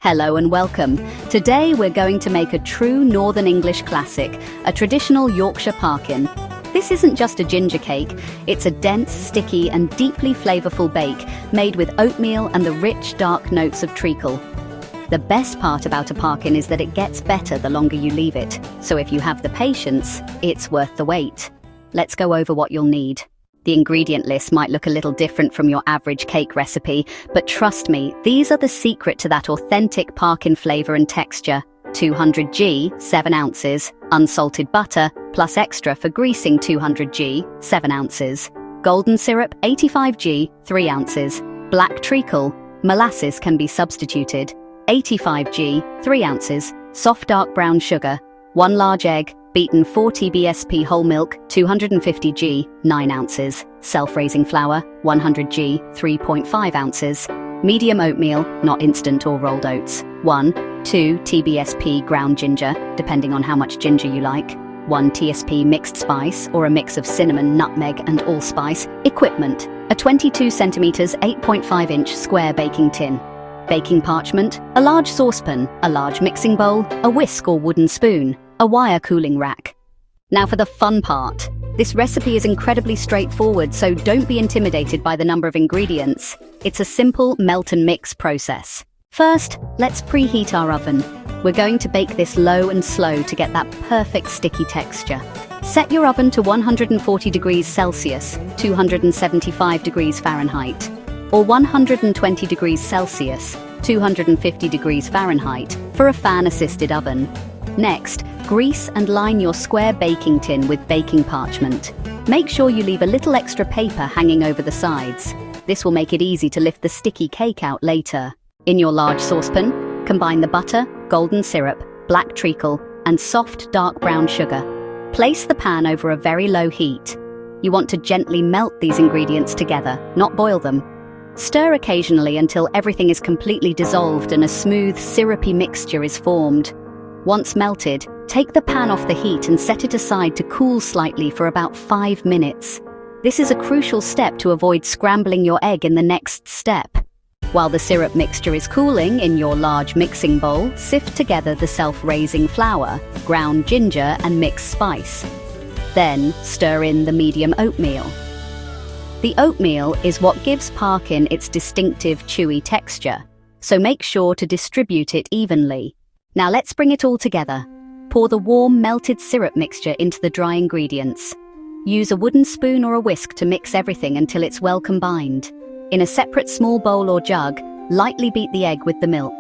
Hello and welcome. Today we're going to make a true Northern English classic, a traditional Yorkshire Parkin. This isn't just a ginger cake, it's a dense, sticky and deeply flavourful bake made with oatmeal and the rich, dark notes of treacle. The best part about a Parkin is that it gets better the longer you leave it, so if you have the patience, it's worth the wait. Let's go over what you'll need. The ingredient list might look a little different from your average cake recipe, but trust me, these are the secret to that authentic Parkin flavour and texture. 200 g, 7 ounces, unsalted butter, plus extra for greasing 200 g, 7 ounces, golden syrup 85 g, 3 ounces, black treacle, molasses can be substituted, 85 g, 3 ounces, soft dark brown sugar, 1 large egg, beaten 4 tbsp whole milk, 250 g, 9 ounces, self-raising flour, 100 g, 3.5 ounces, medium oatmeal, not instant or rolled oats, 1, 2 tbsp ground ginger, depending on how much ginger you like, 1 tsp mixed spice or a mix of cinnamon, nutmeg and allspice. Equipment: a 22 centimeters 8.5 inch square baking tin, baking parchment, a large saucepan, a large mixing bowl, a whisk or wooden spoon, a wire cooling rack. Now for the fun part. This recipe is incredibly straightforward, so don't be intimidated by the number of ingredients. It's a simple melt and mix process. First, let's preheat our oven. We're going to bake this low and slow to get that perfect sticky texture. Set your oven to 140 degrees Celsius, 275 degrees Fahrenheit, or 120 degrees Celsius, 250 degrees Fahrenheit, for a fan-assisted oven. Next, grease and line your square baking tin with baking parchment. Make sure you leave a little extra paper hanging over the sides. This will make it easy to lift the sticky cake out later. In your large saucepan, combine the butter, golden syrup, black treacle, and soft dark brown sugar. Place the pan over a very low heat. You want to gently melt these ingredients together, not boil them. Stir occasionally until everything is completely dissolved and a smooth, syrupy mixture is formed. Once melted, take the pan off the heat and set it aside to cool slightly for about 5 minutes. This is a crucial step to avoid scrambling your egg in the next step. While the syrup mixture is cooling in your large mixing bowl, sift together the self-raising flour, ground ginger and mixed spice. Then stir in the medium oatmeal. The oatmeal is what gives Parkin its distinctive chewy texture, so make sure to distribute it evenly. Now let's bring it all together. Pour the warm, melted syrup mixture into the dry ingredients. Use a wooden spoon or a whisk to mix everything until it's well combined. In a separate small bowl or jug, lightly beat the egg with the milk.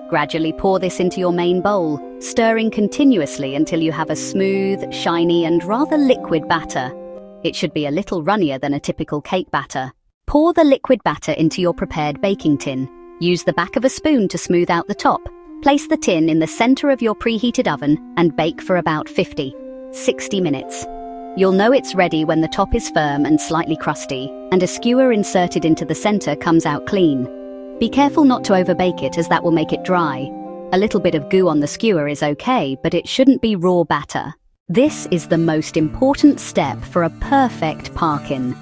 Gradually pour this into your main bowl, stirring continuously until you have a smooth, shiny and rather liquid batter. It should be a little runnier than a typical cake batter. Pour the liquid batter into your prepared baking tin. Use the back of a spoon to smooth out the top. Place the tin in the center of your preheated oven and bake for about 50–60 minutes. You'll know it's ready when the top is firm and slightly crusty, and a skewer inserted into the center comes out clean. Be careful not to overbake it, as that will make it dry. A little bit of goo on the skewer is okay, but it shouldn't be raw batter. This is the most important step for a perfect Parkin.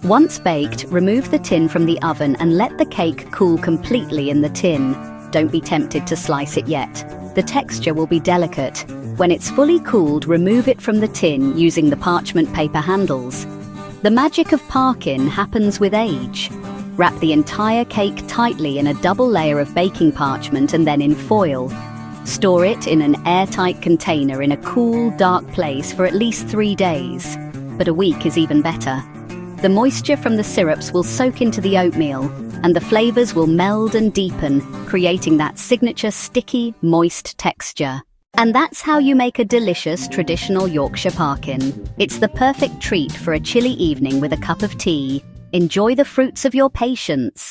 Once baked, remove the tin from the oven and let the cake cool completely in the tin. Don't be tempted to slice it yet. The texture will be delicate. When it's fully cooled, remove it from the tin using the parchment paper handles. The magic of Parkin happens with age. Wrap the entire cake tightly in a double layer of baking parchment and then in foil. Store it in an airtight container in a cool, dark place for at least 3 days. But a week is even better. The moisture from the syrups will soak into the oatmeal, and the flavors will meld and deepen, creating that signature sticky, moist texture. And that's how you make a delicious traditional Yorkshire Parkin. It's the perfect treat for a chilly evening with a cup of tea. Enjoy the fruits of your patience.